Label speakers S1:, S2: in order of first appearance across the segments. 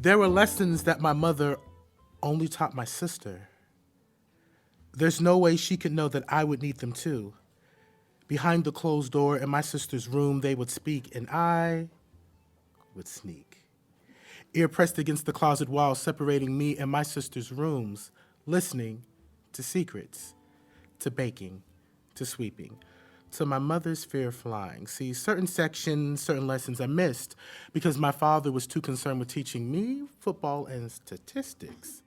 S1: There were lessons that my mother only taught my sister. There's no way she could know that I would need them too. Behind the closed door in my sister's room, they would speak, and I would sneak. Ear pressed against the closet wall separating me and my sister's rooms, listening to secrets, to baking, to sweeping, to my mother's fear of flying. See, certain sections, certain lessons I missed because my father was too concerned with teaching me football and statistics.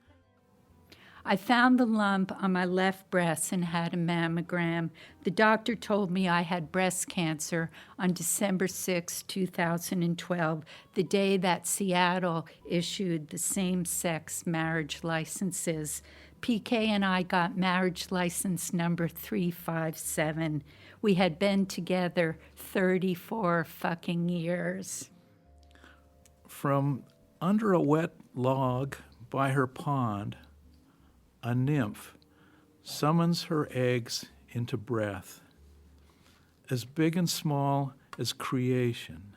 S2: I found the lump on my left breast and had a mammogram. The doctor told me I had breast cancer on December 6, 2012, the day that Seattle issued the same-sex marriage licenses. PK and I got marriage license number 357. We had been together 34 fucking years.
S3: From under a wet log by her pond, a nymph summons her eggs into breath, as big and small as creation.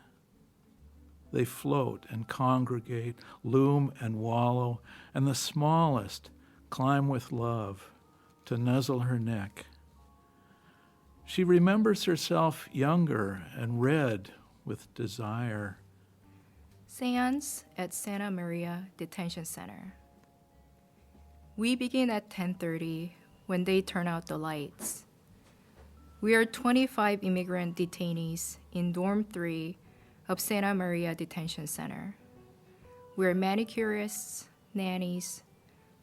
S3: They float and congregate, loom and wallow, and the smallest climb with love to nuzzle her neck. She remembers herself younger and red with desire.
S4: Seance at Santa Maria Detention Center. We begin at 10:30 when they turn out the lights. We are 25 immigrant detainees in Dorm 3 of Santa Maria Detention Center. We're manicurists, nannies,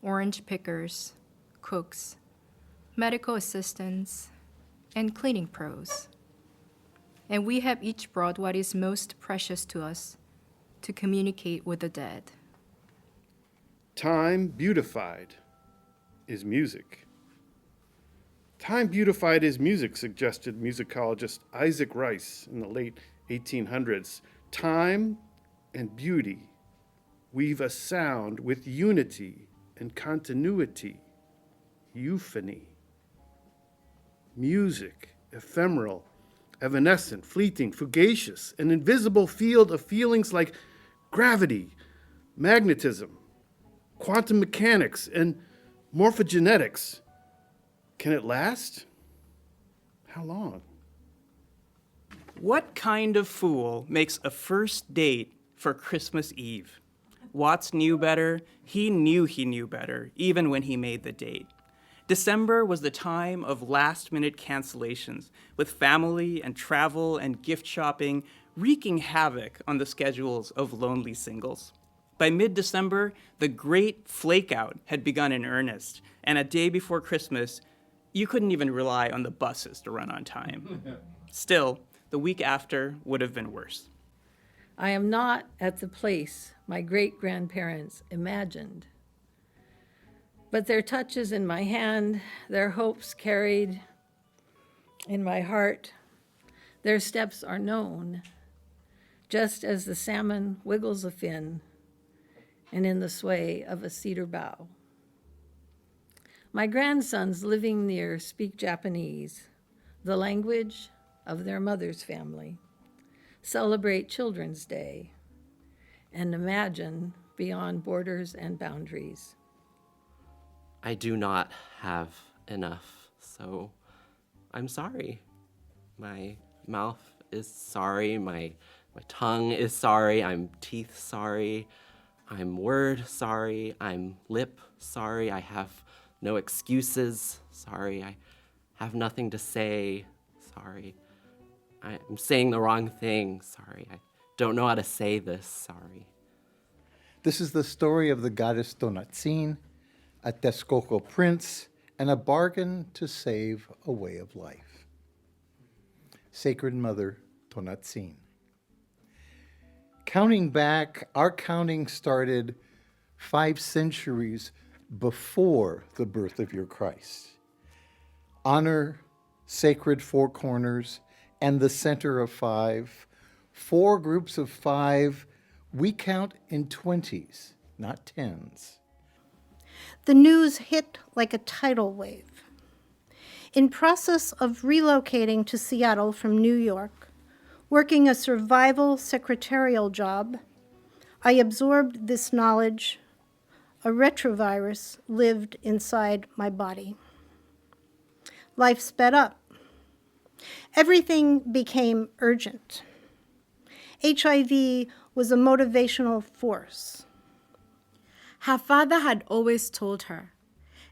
S4: orange pickers, cooks, medical assistants, and cleaning pros. And we have each brought what is most precious to us to communicate with the dead.
S5: Time beautified is music. Time beautified is music, suggested musicologist Isaac Rice in the late 1800s. Time and beauty weave a sound with unity and continuity, euphony. Music, ephemeral, evanescent, fleeting, fugacious, an invisible field of feelings like gravity, magnetism, quantum mechanics, and morphogenetics. Can it last? How long?
S6: What kind of fool makes a first date for Christmas Eve? Watts knew better. He knew better, even when he made the date. December was the time of last-minute cancellations, with family and travel and gift shopping wreaking havoc on the schedules of lonely singles. By mid-December, the great flake-out had begun in earnest, and a day before Christmas, you couldn't even rely on the buses to run on time. Still, the week after would have been worse.
S7: I am not at the place my great-grandparents imagined, but their touches in my hand, their hopes carried in my heart, their steps are known, just as the salmon wiggles a fin and in the sway of a cedar bough. My grandsons living near speak Japanese, the language of their mother's family, celebrate Children's Day, and imagine beyond borders and boundaries.
S8: I do not have enough, so I'm sorry. My mouth is sorry, my tongue is sorry, I'm teeth sorry, I'm word sorry, I'm lip sorry, I have no excuses, sorry, I have nothing to say, sorry. I'm saying the wrong thing, sorry. I don't know how to say this, sorry.
S9: This is the story of the goddess Tonantzin, a Texcoco prince, and a bargain to save a way of life. Sacred Mother Tonantzin. Counting back, our counting started 5 centuries before the birth of your Christ. Honor sacred 4 corners and the center of 5. 4 groups of 5. We count in 20s, not 10s.
S10: The news hit like a tidal wave. In process of relocating to Seattle from New York, working a survival secretarial job, I absorbed this knowledge. A retrovirus lived inside my body. Life sped up. Everything became urgent. HIV was a motivational force.
S11: Her father had always told her,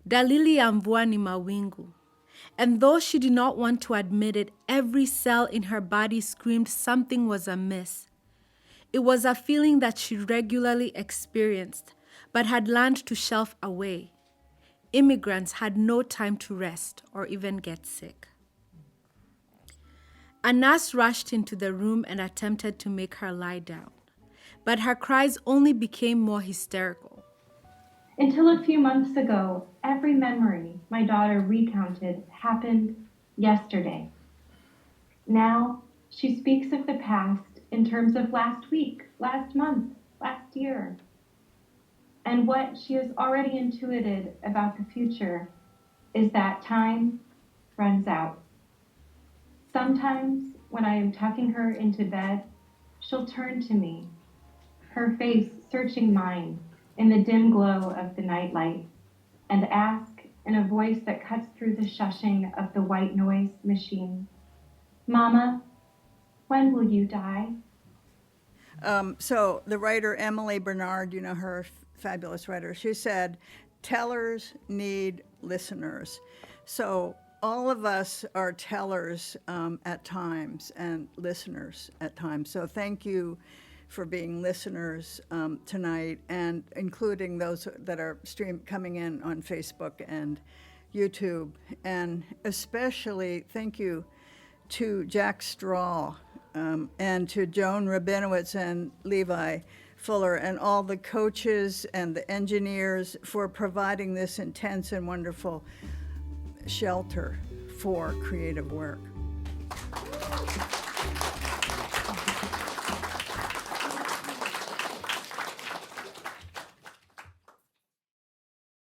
S11: dalili ya mvua ni mawingu. And though she did not want to admit it, every cell in her body screamed something was amiss. It was a feeling that she regularly experienced, but had learned to shelf away. Immigrants had no time to rest or even get sick. A nurse rushed into the room and attempted to make her lie down, but her cries only became more hysterical.
S12: Until a few months ago, every memory my daughter recounted happened yesterday. Now, she speaks of the past in terms of last week, last month, last year. And what she has already intuited about the future is that time runs out. Sometimes, when I am tucking her into bed, she'll turn to me, her face searching mine in the dim glow of the nightlight, and ask in a voice that cuts through the shushing of the white noise machine, "Mama, when will you die?"
S13: So the writer Emily Bernard, you know her fabulous writer, she said, tellers need listeners. So all of us are tellers at times and listeners at times. So thank you for being listeners tonight, and including those that are coming in on Facebook and YouTube. And especially thank you to Jack Straw and to Joan Rabinowitz and Levi Fuller and all the coaches and the engineers for providing this intense and wonderful shelter for creative work.